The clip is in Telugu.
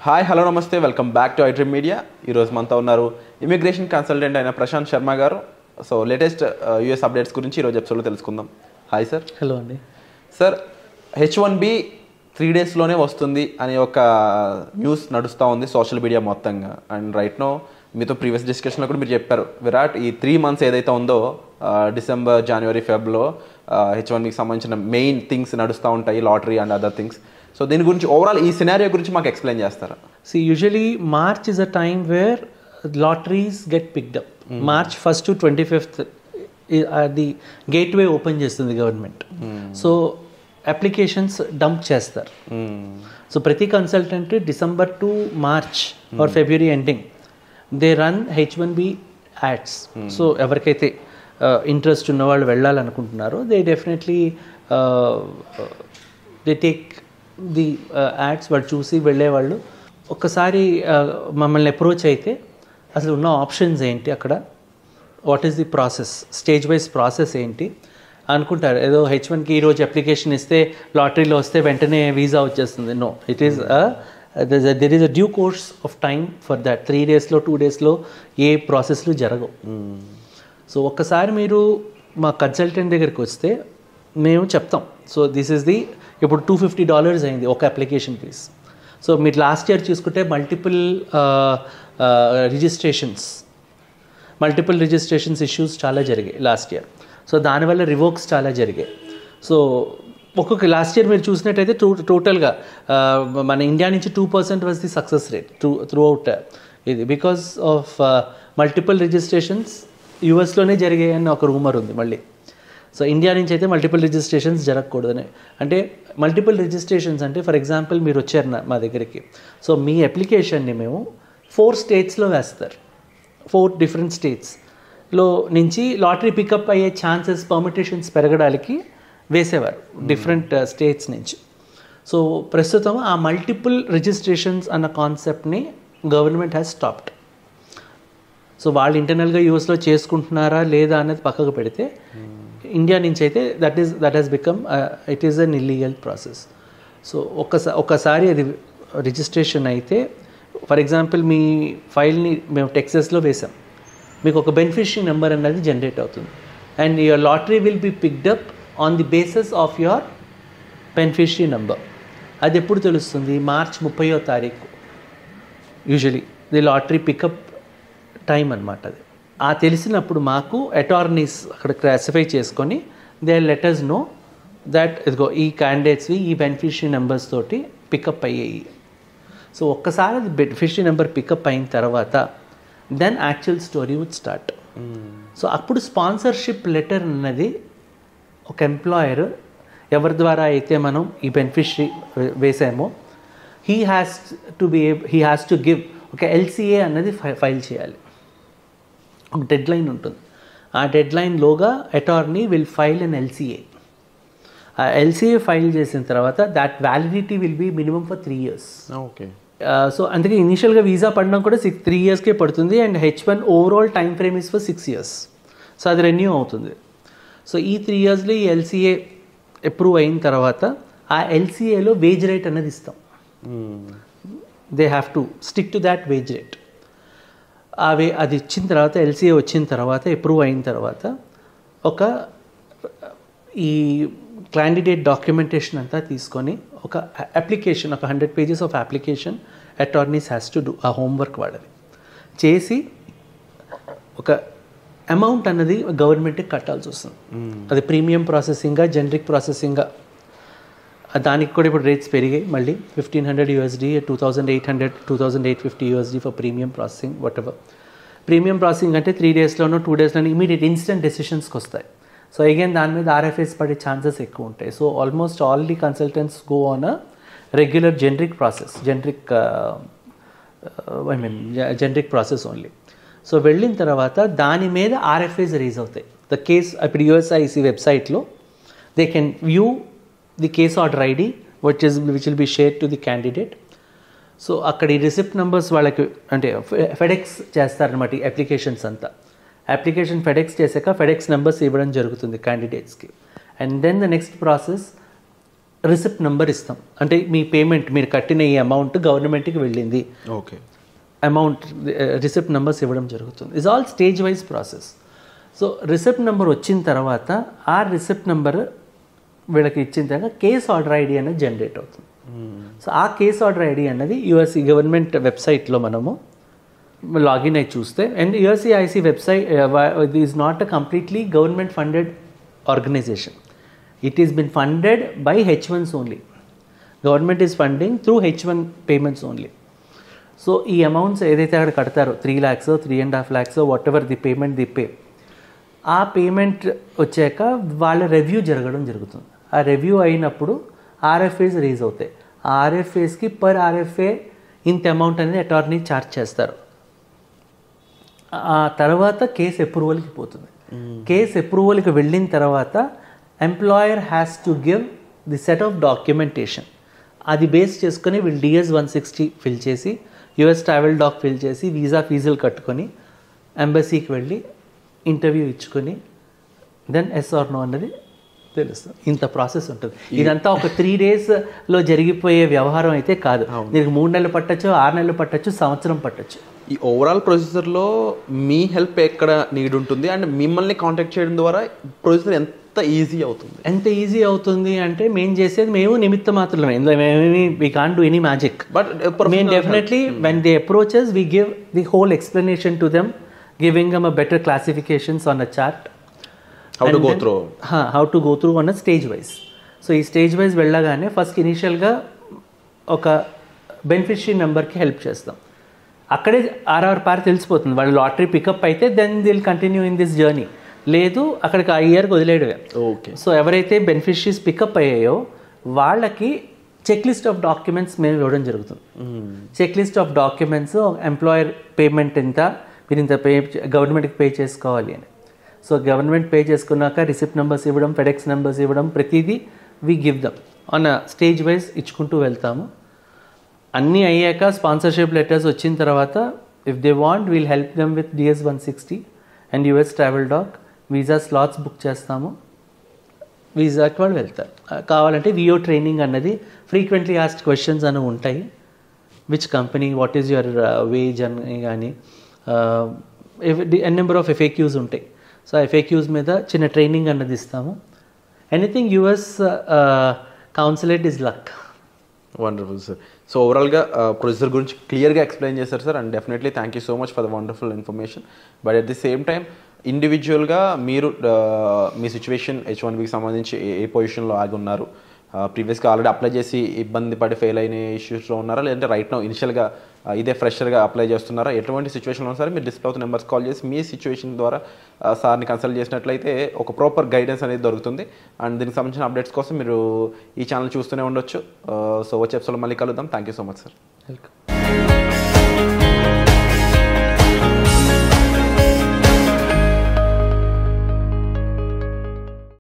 హాయ్ హలో నమస్తే welcome back to iDream media. ఈరోజు మనతో ఉన్నారు ఇమిగ్రేషన్ కన్సల్టెంట్ అయిన ప్రశాంత్ శర్మ గారు. సో లేటెస్ట్ యూఎస్ అప్డేట్స్ గురించి ఈరోజు ఎపిసోడ్లో తెలుసుకుందాం. Hi sir. హలో అండి. సార్, H1B 3 daysలోనే వస్తుంది అనే ఒక న్యూస్ నడుస్తూ ఉంది సోషల్ మీడియా మొత్తంగా. అండ్ రైట్ నో మీతో ప్రీవియస్ డిస్కషన్లో కూడా మీరు చెప్పారు, విరాట్ ఈ 3 months ఏదైతే ఉందో డిసెంబర్, జనవరి, ఫెబ్లో H1Bకి సంబంధించిన మెయిన్ థింగ్స్ నడుస్తూ ఉంటాయి, lottery and other things. So దీని గురించి ఓవరాల్ ఈ సినారియో గురించి మాకు ఎక్స్ప్లెయిన్ చేస్తారా? Usually March is a time where lotteries get picked up. March 1st to 25th the gateway open చేస్తుంది గవర్నమెంట్. సో అప్లికేషన్స్ డంప్ చేస్తారు. సో ప్రతి consultant December to March or February ending they run H1B ads. So ఎవరికైతే ఇంట్రెస్ట్ ఉన్న వాళ్ళు వెళ్ళాలనుకుంటున్నారో they definitely they take the ads. వాళ్ళు చూసి వెళ్ళేవాళ్ళు ఒక్కసారి మమ్మల్ని అప్రోచ్ అయితే అసలు ఉన్న ఆప్షన్స్ ఏంటి, అక్కడ what is the process, stage wise process ఏంటి అనుకుంటారు. ఏదో H1కి ఈరోజు అప్లికేషన్ ఇస్తే లాటరీలో వస్తే వెంటనే వీసా వచ్చేస్తుంది. No, it is there is a due course of time for that. 3 daysలో 2 daysలో ఏ ప్రాసెస్లు జరగవు. సో ఒక్కసారి మీరు మా కన్సల్టెంట్ దగ్గరికి వస్తే మేము చెప్తాం. సో దిస్ ఈస్ ది ఇప్పుడు $250 అయింది ఒక అప్లికేషన్ ఫీజ్. సో మీరు లాస్ట్ ఇయర్ చూసుకుంటే మల్టిపుల్ రిజిస్ట్రేషన్స్ ఇష్యూస్ చాలా జరిగాయి లాస్ట్ ఇయర్. సో దానివల్ల రివోక్స్ చాలా జరిగాయి. సో ఒక్కొక్క లాస్ట్ ఇయర్ మీరు చూసినట్టయితే టోటల్గా మన ఇండియా నుంచి 2% was the success rate through out ఇది. బికాస్ ఆఫ్ మల్టిపుల్ రిజిస్ట్రేషన్స్ యూఎస్లోనే జరిగాయని ఒక రూమర్ ఉంది మళ్ళీ. సో ఇండియా నుంచి అయితే మల్టిపుల్ రిజిస్ట్రేషన్స్ జరగకూడదని. అంటే మల్టిపుల్ రిజిస్ట్రేషన్స్ అంటే ఫర్ ఎగ్జాంపుల్ మీరు వచ్చారు మా దగ్గరికి. సో మీ అప్లికేషన్ని మేము 4 states వేస్తారు. 4 different statesలో నుంచి లాటరీ పికప్ అయ్యే ఛాన్సెస్, పర్మిటేషన్స్ పెరగడానికి వేసేవారు డిఫరెంట్ స్టేట్స్ నుంచి. సో ప్రస్తుతం ఆ మల్టిపుల్ రిజిస్ట్రేషన్స్ అన్న కాన్సెప్ట్ని గవర్నమెంట్ హ్యాస్ స్టాప్డ్. సో వాళ్ళు ఇంటర్నల్గా యూఎస్లో చేసుకుంటున్నారా లేదా అనేది పక్కకు పెడితే ఇండియా నుంచి అయితే that has become it is an illegal process. So ఒకసారి అది రిజిస్ట్రేషన్ అయితే ఫర్ ఎగ్జాంపుల్ మీ ఫైల్ని మేము టెక్సస్లో వేసాం, మీకు ఒక బెనిఫిషరీ నెంబర్ అనేది జనరేట్ అవుతుంది. And your lottery will be picked up on the basis of your beneficiary number. అది ఎప్పుడు తెలుస్తుంది? మార్చ్ 30వ తారీఖు usually the lottery pickup time అనమాట. అది తెలిసినప్పుడు మాకు అటార్నీస్ అక్కడ క్లాసిఫై చేసుకొని దే లెటర్స్ నో దట్ ఇదిగో ఈ క్యాండిడేట్స్వి ఈ బెనిఫిషరీ నెంబర్స్ తోటి పికప్ అయ్యాయి. సో ఒక్కసారి అది బెనిఫిషరీ నెంబర్ పికప్ అయిన తర్వాత then actual story would start. So అప్పుడు స్పాన్సర్షిప్ లెటర్ అన్నది ఒక ఎంప్లాయర్ ఎవరి ద్వారా అయితే మనం ఈ బెనిఫిషరీ వేసామో హీ హ్యాస్ టు గివ్ ఒక LCA అన్నది ఫైల్ చేయాలి. ఒక డెడ్ లైన్ ఉంటుంది. ఆ డెడ్ లైన్లోగా attorney will file an LCA. ఆ LCA ఫైల్ చేసిన తర్వాత that validity will be minimum for 3 years. Okay. So అందుకే ఇనీషియల్గా వీసా పడడం కూడా 3 yearsకే పడుతుంది. And H1 overall time frame is for 6 years. So అది రెన్యూ అవుతుంది. సో ఈ 3 yearsలో ఈ LCA అప్రూవ్ అయిన తర్వాత ఆ LCAలో వేజ్ రేట్ అనేది ఇస్తాం. They have to stick to that veg rate. అది ఇచ్చిన తర్వాత LCA వచ్చిన తర్వాత అప్రూవ్ అయిన తర్వాత ఒక ఈ క్యాండిడేట్ డాక్యుమెంటేషన్ అంతా తీసుకొని ఒక అప్లికేషన్, ఒక 100 pages of application attorneys has to do. ఆ హోంవర్క్ వాళ్ళది చేసి ఒక అమౌంట్ అన్నది గవర్నమెంట్కి కట్టాల్సి వస్తుంది. అది ప్రీమియం ప్రాసెసింగ్గా, జనరిక్ ప్రాసెసింగ్గా. దానికి కూడా ఇప్పుడు రేట్స్ పెరిగాయి మళ్ళీ. $1,500 $2,800 $2,850 for premium processing what ever. Premium processing అంటే 3 daysలోనో 2 daysలోనో ఇమీడియట్ ఇన్స్టెంట్ డెసిషన్స్కి వస్తాయి. సో అగైన్ దాని మీద RFIs పడే ఛాన్సెస్ ఎక్కువ ఉంటాయి. So almost all the consultants go on a regular generic process only. So వెళ్ళిన తర్వాత దాని మీద RFIs రైజ్ అవుతాయి. ద కేస్ ఇప్పుడు USIC వెబ్సైట్లో they can view the case order ID which will be share to the candidate. So అక్కడ ఈ రిసిప్ట్ నెంబర్స్ వాళ్ళకి అంటే ఫెడెక్స్ చేస్తారనమాట ఈ అప్లికేషన్స్ అంతా. అప్లికేషన్ ఫెడెక్స్ చేశాక ఫెడెక్స్ నెంబర్స్ ఇవ్వడం జరుగుతుంది క్యాండిడేట్స్కి. And then the next process receipt number ఇస్తాం. అంటే మీ పేమెంట్ మీరు కట్టిన ఈ అమౌంట్ గవర్నమెంట్కి వెళ్ళింది, ఓకే, అమౌంట్ రిసిప్ట్ నెంబర్స్ ఇవ్వడం జరుగుతుంది. Is all stage wise process. So receipt number వచ్చిన తర్వాత ఆ రిసిప్ట్ నెంబర్ వీళ్ళకి ఇచ్చిన తర్వాత కేస్ ఆర్డర్ ఐడి అనేది జనరేట్ అవుతుంది. సో ఆ కేస్ ఆర్డర్ ఐడి అన్నది యుఎస్సి గవర్నమెంట్ వెబ్సైట్లో మనము లాగిన్ అయి చూస్తే, అండ్ యుఎస్సిఐసి వెబ్సైట్ ఇది is not a completely government funded organisation. It is been funded by H1s only. Government is funding through H1 payments only. So ఈ అమౌంట్స్ ఏదైతే అక్కడ కడతారో 3 lakhs 3.5 lakhs what ever the payment the pay, ఆ పేమెంట్ వచ్చాక వాళ్ళ రివ్యూ జరగడం జరుగుతుంది. ఆ రివ్యూ అయినప్పుడు RFAs రేజ్ అవుతాయి. ఆ RFAsకి పర్ RFA ఇంత అమౌంట్ అనేది అటార్నీ ఛార్జ్ చేస్తారు. ఆ తర్వాత కేసు అప్రూవల్కి పోతుంది. కేసు అప్రూవల్కి వెళ్ళిన తర్వాత employer has to give the set of documentation. అది బేస్ చేసుకొని వీళ్ళు DS-160 ఫిల్ చేసి, US ట్రావెల్ డాక్ ఫిల్ చేసి, వీసా ఫీజులు కట్టుకొని ఎంబసీకి వెళ్ళి ఇంటర్వ్యూ ఇచ్చుకొని దెన్ ఎస్ ఆర్ నో అన్నది తెలుస్తుంది. ఇంత ప్రాసెస్ ఉంటుంది. ఇదంతా ఒక 3 daysలో జరిగిపోయే వ్యవహారం అయితే కాదు. దీనికి 3 నెలలు పట్టచ్చు, 6 నెలలు పట్టచ్చు, సంవత్సరం పట్టచ్చు. ఈ ఓవరాల్ ప్రొసీజర్లో మీ హెల్ప్ ఎక్కడ నీడ్ ఉంటుంది అండ్ మిమ్మల్ని కాంటాక్ట్ చేయడం ద్వారా ప్రొసీజర్ ఎంత ఈజీ అవుతుంది? ఎంత ఈజీ అవుతుంది అంటే మేము చేసేది మేము నిమిత్త మాత్రమే. ఇందులో we can't do any magic. But మేము definitely when they approach us, we give the whole explanation to them, giving them a better classifications on a chart. How to go through. How to go through on a stage wise. So ఈ స్టేజ్ వైజ్ వెళ్ళగానే ఫస్ట్ ఇనీషియల్గా ఒక బెనిఫిషరీ నెంబర్కి హెల్ప్ చేస్తాం. అక్కడే RR తెలిసిపోతుంది. వాళ్ళు లాటరీ పికప్ అయితే then they'll continue in this journey. లేదు అక్కడికి ఆ ఇయర్కి వదిలేయడమే. ఓకే. సో ఎవరైతే బెనిఫిషరీస్ పికప్ అయ్యాయో వాళ్ళకి చెక్ లిస్ట్ ఆఫ్ డాక్యుమెంట్స్ మేము ఇవ్వడం జరుగుతుంది. Check list of documents, employer payment ఎంత, మీరు ఇంత గవర్నమెంట్కి పే చేసుకోవాలి అని. సో గవర్నమెంట్ పే చేసుకున్నాక రిసిప్ట్ నెంబర్స్ ఇవ్వడం, ఫెడెక్స్ నెంబర్స్ ఇవ్వడం, ప్రతిదీ we give them on stage wise ఇచ్చుకుంటూ వెళ్తాము. అన్నీ అయ్యాక స్పాన్సర్షిప్ లెటర్స్ వచ్చిన తర్వాత if they want we'll help them with DS-160 and US travel doc. Visa slots book చేస్తాము, వీసాకి వాళ్ళు వెళ్తారు. కావాలంటే VO ట్రైనింగ్ అన్నది ఫ్రీక్వెంట్లీ ఆస్క్డ్ క్వశ్చన్స్ అనేవి ఉంటాయి. Which company, what is your wage అని కానీ నెంబర్ ఆఫ్ FAQs ఉంటాయి. సో FAQs మీద చిన్న ట్రైనింగ్ అన్నది ఇస్తాము. Anything US consulate is luck. Wonderful sir. So ఓవరాల్గా ప్రొసీజర్ గురించి క్లియర్గా ఎక్స్ప్లెయిన్ చేశారు sir, and definitely thank you so much for the wonderful information. But at the same time ఇండివిజువల్గా మీరు మీ సిచ్యువేషన్ H1Bకి సంబంధించి ఏ పొజిషన్లో ఆగి ఉన్నారు, ప్రీవియస్గా ఆల్రెడీ అప్లై చేసి ఇబ్బంది పడి ఫెయిల్ అయిన ఇష్యూస్లో ఉన్నారా, లేదంటే రైట్ నౌ ఇనిషియల్గా ఇదే ఫ్రెషర్గా అప్లై చేస్తున్నారా, ఎటువంటి సిచ్యువేషన్లో ఉన్నా సరే మీరు డిస్ప్లే అవుతున్న నెంబర్స్ కాల్ చేసి మీ సిచ్యువేషన్ ద్వారా సార్ని కన్సల్ట్ చేసినట్లయితే ఒక ప్రాపర్ గైడెన్స్ అనేది దొరుకుతుంది. అండ్ దీనికి సంబంధించిన అప్డేట్స్ కోసం మీరు ఈ ఛానల్ చూస్తూనే ఉండొచ్చు. సో వచ్చే ఎపిసోడ్లో మళ్ళీ కలుద్దాం. Thank you so much sir. Welcome.